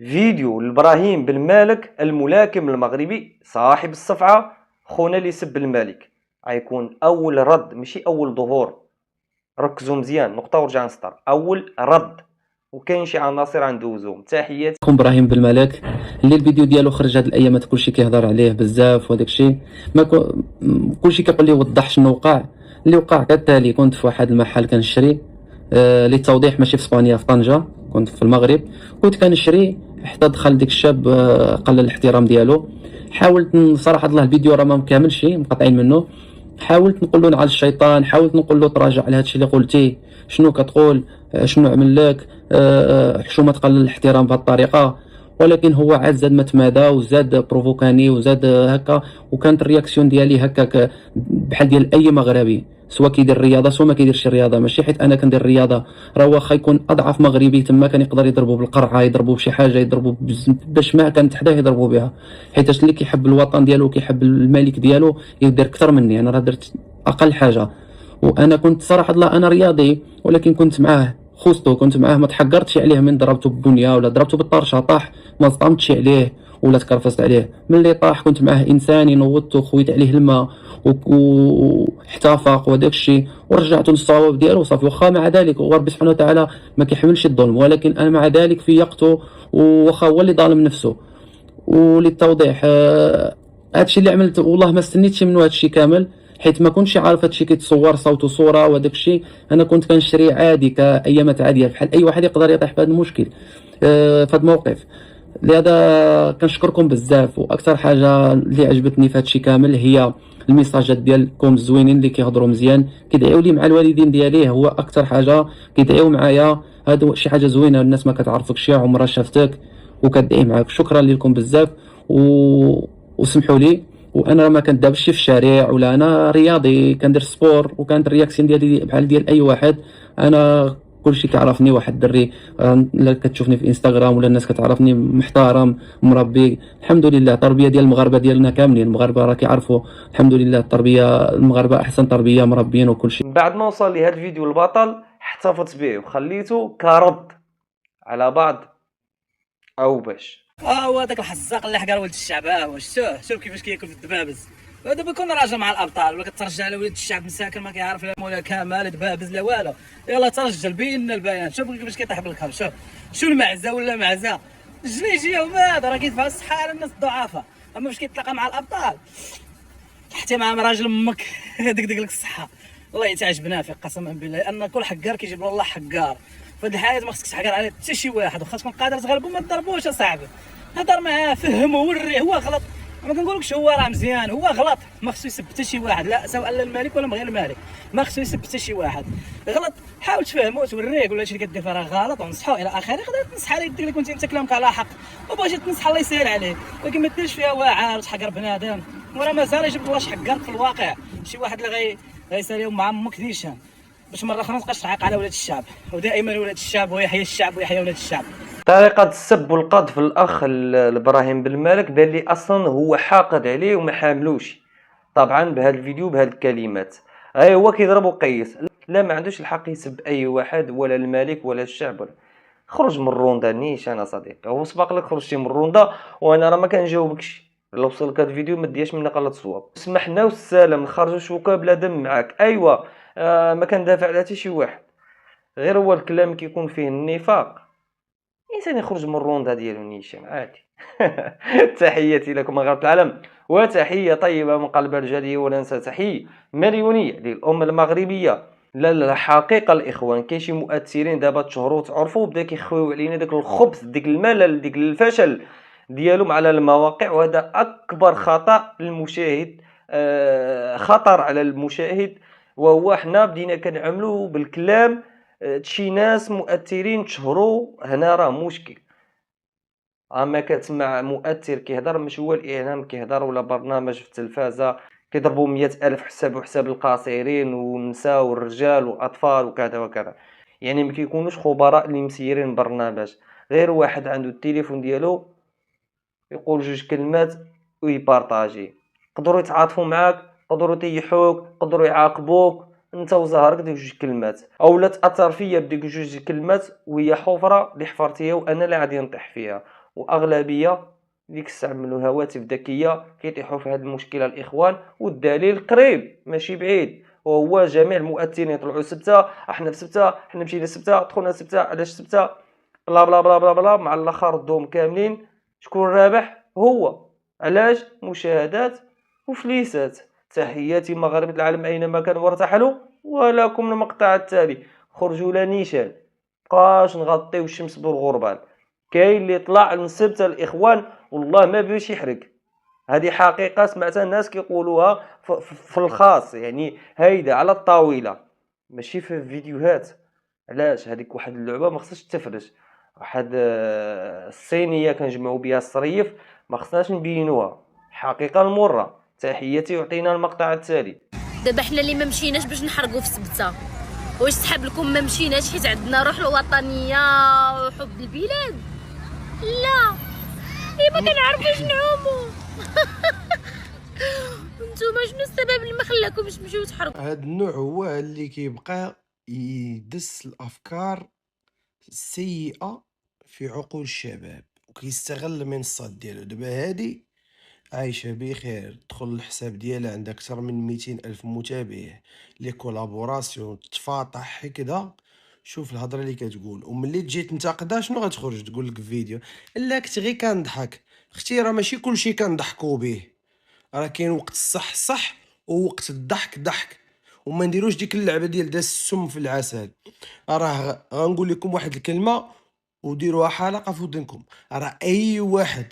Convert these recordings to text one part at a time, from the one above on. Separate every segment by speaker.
Speaker 1: فيديو لإبراهيم بن مالك الملاكم المغربي صاحب الصفعة خونا اللي سب الملك. غيكون اول رد ماشي اول ظهور، ركزوا مزيان نقطه ورجع نسطر. اول رد وكاين شي عناصر غندوزوهم. تحياتي
Speaker 2: ابراهيم بالملاك اللي الفيديو ديالو خرج هاد الايامات كلشي كيهضر عليه بزاف، وداك الشيء ما كلشي كيقول لي وضح شنو وقع. اللي وقع كالتالي: كنت في واحد المحل كنشري للتوضيح، ماشي في اسبانيا، في طنجة، كنت في المغرب. كنت كنشري حتى دخل ديك الشاب قلل الاحترام ديالو. حاولت صراحه الله الفيديو راه ما كاملش مقطعين منه. حاولت نقول له على الشيطان، حاولت نقول له تراجع على هادشي اللي قلتيه، شنو كتقول، شنو عمل لك، حشومه تقلل الاحترام بهذه الطريقه. ولكن هو عاد زاد ما تمادى وزاد بروفوكاني وزاد هكا. وكانت الرياكسيون ديالي هكاك بحال ديال اي مغربي، سواء كيدير الرياضه سواء ما كيديرش الرياضه. ماشي حيت انا كندير الرياضه، راه واخا يكون اضعف مغربي تما كان يقدر يضربوا بالقرعه، يضربوا بشي حاجه، يضربوا باش ما كانت حداه يضربوا بها. حيت اللي كيحب الوطن ديالو وكيحب الملك ديالو يدير اكثر مني. انا راه درت اقل حاجه. وانا كنت صراحه الله انا رياضي، ولكن كنت معاه خوستو، كنت معاه ما تحقرتش عليه من ضربته بالبنيه ولا ضربته بالطرشه. طاح ما صطمتش عليه ولا تكرفست عليه. ملي طاح كنت معاه انساني، نوضته خويت عليه الماء وحتى فاق وداك الشيء ورجعته للصواب ديالو وصافي. واخا مع ذلك وربي سبحانه وتعالى ما كيحملش الظلم، ولكن انا مع ذلك فيقته. واخا هو اللي ظالم نفسه. وللتوضيح هادشي اللي عملت والله ما استنيتش منه هادشي كامل، حيت ما كنتش عارف هادشي كيتصور صوت وصوره وداك الشيء. انا كنت كنشري عادي كايامات عاديه بحال اي واحد يقدر يطيح في هذا المشكل، في هذا الموقف. لهذا كنشكركم بزاف. واكثر حاجه اللي عجبتني في هادشي كامل هي الميساجات ديالكم الزوينين اللي كيهضروا مزيان، كيدعيو لي مع الوالدين ديالي. هو اكثر حاجه كيدعيو معايا. هادو شي حاجه زوينه، الناس ما كتعرفك شي عمرها شافتك وكدعي معاك. شكرا لكم بزاف وسمحوا لي. وانا ما كندابش في الشارع، ولا انا رياضي كندير سبور، وكانت الرياكسيون ديالي بحال ديال اي واحد. انا كلشي كيعرفني واحد الدري، لا كتشوفني في انستغرام ولا الناس كتعرفني محترم مربي الحمد لله. التربيه ديال المغاربه ديالنا كاملين، المغاربه راه كيعرفوا الحمد لله التربيه، المغاربه احسن تربيه مربيين وكلشي.
Speaker 1: من بعد ما وصل لي هذا الفيديو البطل احتفظت به وخليته كرد على بعض او باش
Speaker 3: هو داك الحزاق اللي حقر ولد الشعب. واش شوف كيفاش كياكل في الدبابز. دابا كون راجع مع الابطال ولا كترجع على ولد الشعب مساكن ما كيعرف لا مولا كمال لا دبابز لا والو. يلا ترجل بين لنا البيان. شوف كيفاش كيطيح بالخبز. شو المعزه ولا معزه الجليجيه وماذا راه كيدفع الصحه على الناس الضعافه. اما فاش كيتلاقى مع الابطال حتى مع راجل امك دق لك الصحه. الله يتعجبنا فيك قسما بالله، ان كل حقار كيجيب له الله حقار. في هذه الحياه ما خصكش تحقر على حتى شي واحد، وخا تكون قادر تغلبو ما تضربوش اصاحبي. هضر معاه فهمه وريه. هو غلط، ما كنقولكش هو راه مزيان، هو غلط. ما خصو يسب حتى شي واحد، لا سواء الملك ولا غير الملك. ما خصو يسب حتى شي واحد. غلط حاول تفهمو وتوريه، قول له هادشي اللي كدير راه غلط ونصحو الى اخره. يقدر تنصح عليه يدير لك كنت انت كلامك على حق وبغيتي تنصح الله يسهل عليه، ولكن ما ديرش فيها واعر وتحقر بنادم. وراه مازال يجيب الله حقار في الواقع. شي واحد اللي غيساليهم مع امك نيشان باش مره اخرى ما تبقاش تعيق على ولاد الشعب. ودائما ولاد الشعب ويحيى الشعب ويحيى ولاد الشعب.
Speaker 1: طريقة السب والقذف الأخ إبراهيم بن مالك بان لي أصلا هو حاقد عليه وما حاملوش. طبعا بهذا الفيديو بهذه الكلمات هو كيضرب وقيس. لا ما عندوش الحق يسب أي واحد ولا الملك ولا الشعب. خرج من الروندا نيش أنا صديقي. هو سبق لك خرجتي من الروندا وأنا راه ما كنجاوبكش. لو وصلك هذا الفيديو ما دياش منك غلط صواب. سمحنا والسلام نخرجوا شوكه بلا دم معاك. أيوا ما كندافع على حتى شي واحد، غير هو الكلام كيكون فيه النفاق. الانسان يخرج من الروندا ديالو نيشان عادي. تحياتي لكم مغاربه العالم، وتحيه طيبه من قلب الجاليه، ولا ننسى تحيه مليونيه للامه المغربيه. لا لا حقيقه الاخوان كاين شي مؤثرين دابا تشهروا تعرفوا بدا كيخويو علينا داك الخبز ديك الملل ديك الفشل ديالهم على المواقع، وهذا اكبر خطا للمشاهد. خطر على المشاهد. وهو حنا بدينا كنعملوا بالكلام. شي ناس مؤثرين تشهروا هنا راه مشكل. اما كتسمع مؤثر كيهضر مش هو الاعلام كيهضر ولا برنامج في التلفازه كيضربوا 100,000 حساب وحساب القاصرين والنساء والرجال والاطفال وكذا وكذا. يعني ما كيكونوش خبراء اللي مسيرين برنامج، غير واحد عنده التليفون ديالو يقول جوج كلمات ويبارطاجي. يقدروا يتعاطفوا معاك، يقدروا يطيحوك، يقدروا يعاقبوك انت وزهرك ديك جوج كلمات، اولا تاثر فيا بديك جوج كلمات وهي حفره اللي حفرتيها وانا اللي غادي نطيح فيها. واغلبيه اللي كيستعملوا هواتف ذكيه كيطيحوا في هذا المشكله الاخوان، والدليل قريب ماشي بعيد، وهو جميع المؤثرين يطلعوا سبته، احنا في سبته، احنا مشينا سبته، دخلنا سبته، علاش سبته، بلا بلا بلا بلا بلا، مع الاخر ردوهم كاملين. شكون رابح؟ هو. علاش؟ مشاهدات وفليسات. تحياتي مغاربة العالم اينما كانوا وارتحلوا، ولكم المقطع التالي. خرجوا لا نيشان، مبقاش نغطيو الشمس بالغربال. كاين اللي طلع نسبت الاخوان والله ما باش يحرق. هذه حقيقه سمعتها الناس كيقولوها في الخاص، يعني هيدا على الطاوله ماشي في فيديوهات. علاش؟ هذيك واحد اللعبه ما خصهاش تفرج، واحد الصينيه كنجمعوا بها الصريف، ما خصناش نبينوها. حقيقه المره. تحياتي، وعطينا المقطع التالي.
Speaker 4: دابا حنا اللي ما مشيناش باش نحرقوا في سبته، واش سحاب لكم ما مشيناش حيت عندنا روح الوطنيه وحب البلاد؟ لا، ما كنعرفوش نعوموا. نتوما شنو السبب اللي ما خلاكمش تمشيو تحرقوا؟
Speaker 5: هاد النوع هو اللي كيبقى يدس الافكار السيئه في عقول الشباب وكيستغل المنصات ديالو. دابا هادي عايشه بخير، دخل الحساب ديالها عندها اكثر من 200 الف متابع، لي كولابوراسيون تفاطح هكذا. شوف الهضره اللي كتقول، وملي تجي تنتقدها شنو غتخرج تقول لك في فيديو؟ لا كنت غير كنضحك. اختي راه ماشي كلشي كنضحكوا به، راه كاين وقت الصح صح ووقت الضحك ضحك، وما نديروش ديك اللعبه ديال داس السم في العسل. راه غنقول لكم واحد الكلمه وديروها حلقه في ودنكم. راه اي واحد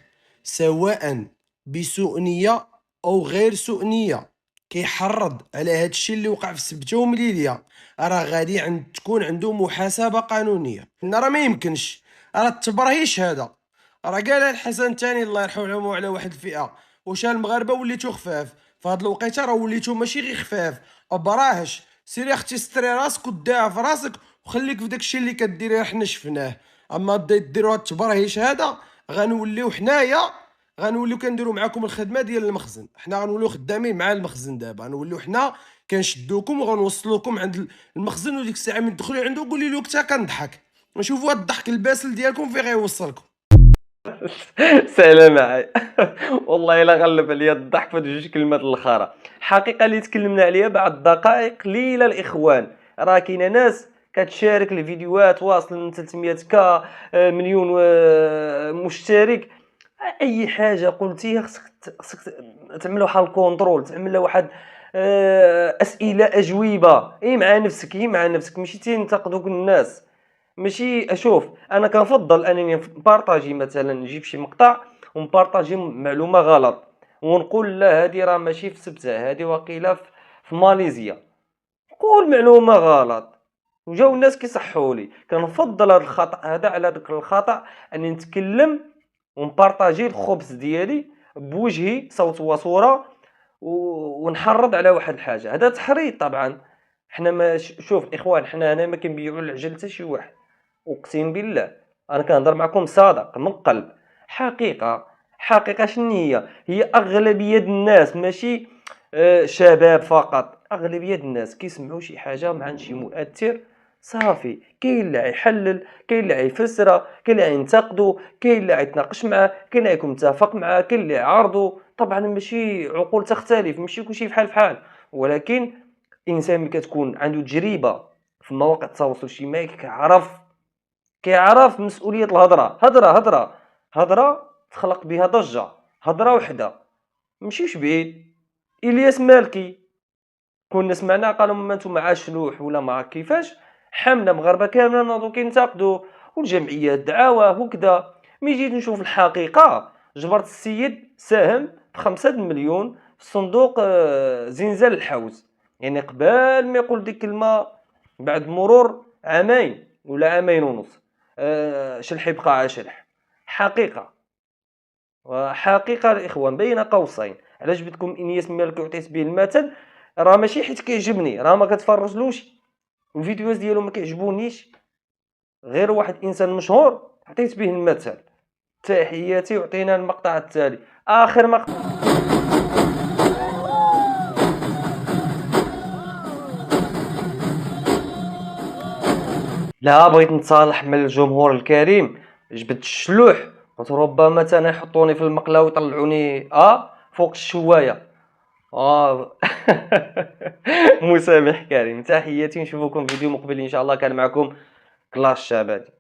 Speaker 5: سواء بسوء نيه او غير سوء نيه كيحرض على هاد الشيء اللي وقع في سبته ومليليا، راه غادي تكون عنده محاسبه قانونيه. حنا راه ما يمكنش، راه التبرهيش هذا راه قالها الحسن الثاني الله يرحمه على واحد الفئه. واش المغاربه وليتو خفاف؟ في هاد الوقيته راه وليتو ماشي غير خفاف، براهش. سيري اختي ستري راسك وديها في راسك وخليك في داكشي اللي كديريه، حنا شفناه. اما ديروا هاد التبرهيش هذا غنوليو حنايا، غنوليو كنديروا معاكم الخدمه ديال المخزن. حنا غنوليو خدامين مع المخزن، دابا غنوليو حنا كنشدوكم وغنوصلوكم عند المخزن، وديك الساعه من تدخلوا عنده قولي له كنت كنضحك. نشوفوا هاد الضحك الباسل ديالكم فين غيوصلكم.
Speaker 1: سلام معايا. والله الا غلب عليا الضحك في جوج كلمات الاخرى. حقيقه اللي تكلمنا عليها بعد دقائق قليله الاخوان، راه كاينه ناس كتشارك الفيديوهات واصل من 300 مليون مشترك. اي حاجه قلتيها خصك تعملوا حال كونترول، تعمل واحد اسئله اجوبه. مع نفسك، مع نفسك، ماشي تنتقدوك الناس. ماشي اشوف، انا كنفضل انني نبارطاجي، مثلا نجيب شي مقطع ونبارطاجي معلومه غلط ونقول لا هذه راه ماشي في سبته، هذه وقيله في ماليزيا، نقول معلومه غلط وجاو الناس كيصحوا لي. كنفضل هذا الخطا هذا على ذاك الخطا، اني نتكلم ونبارطاجي الخبز ديالي بوجهي صوت وصوره ونحرض على واحد الحاجه. هذا تحريض طبعا. حنا ما شوف اخوان، حنا هنا ما كنبيعوا العجل حتى شي واحد، اقسم بالله انا كنهضر معكم صادق من قلب. حقيقه شنو هي اغلبيه الناس، ماشي شباب فقط، اغلبيه الناس كيسمعوا شي حاجه مع شي مؤثر صافي، كاين اللي يحلل، كاين اللي يفسر، كاين اللي ينتقدو، كاين اللي يتناقش معاه، كاين اللي يكون متفق معاه، كاين اللي يعارضو. طبعا ماشي عقول تختلف، ماشي كلشي فحال فحال، ولكن الانسان ملي كتكون عنده تجربه في مواقع التواصل الاجتماعي كيعرف مسؤوليه الهضره. هضره تخلق بها ضجه، هضره وحده مشيش بعيد. الياس مالكي كنا سمعنا قالوا ما انتم مع شلوح ولا مع كيفاش، حمله مغاربه كامله ناضوا كينتقدوا والجمعيات دعاواه وكذا. ملي جيت نشوف الحقيقه، جبرت السيد ساهم ب5 مليون في صندوق زنزال الحوز، يعني قبل ما يقول ديك الكلمه بعد مرور عامين ولا عامين ونص. شلح يبقى على شلح. حقيقه الاخوان بين قوسين. علاش بدكم انياس مالك وعطيت به المثل؟ راه ماشي حيت كيعجبني، راه ما كتفرجلوش الفيديوهات ديالو ما كيعجبونيش، غير واحد انسان مشهور عطيت به المثل. تحياتي، وعطينا المقطع التالي، اخر مقطع. لا بغيت نتصالح مع الجمهور الكريم، جبت الشلوح قلت ربما تانا يحطوني في المقله ويطلعوني فوق الشوايه. مسامح كريم، تحياتي، نشوفكم فيديو مقبل ان شاء الله. كان معكم كلاش الشعبادي.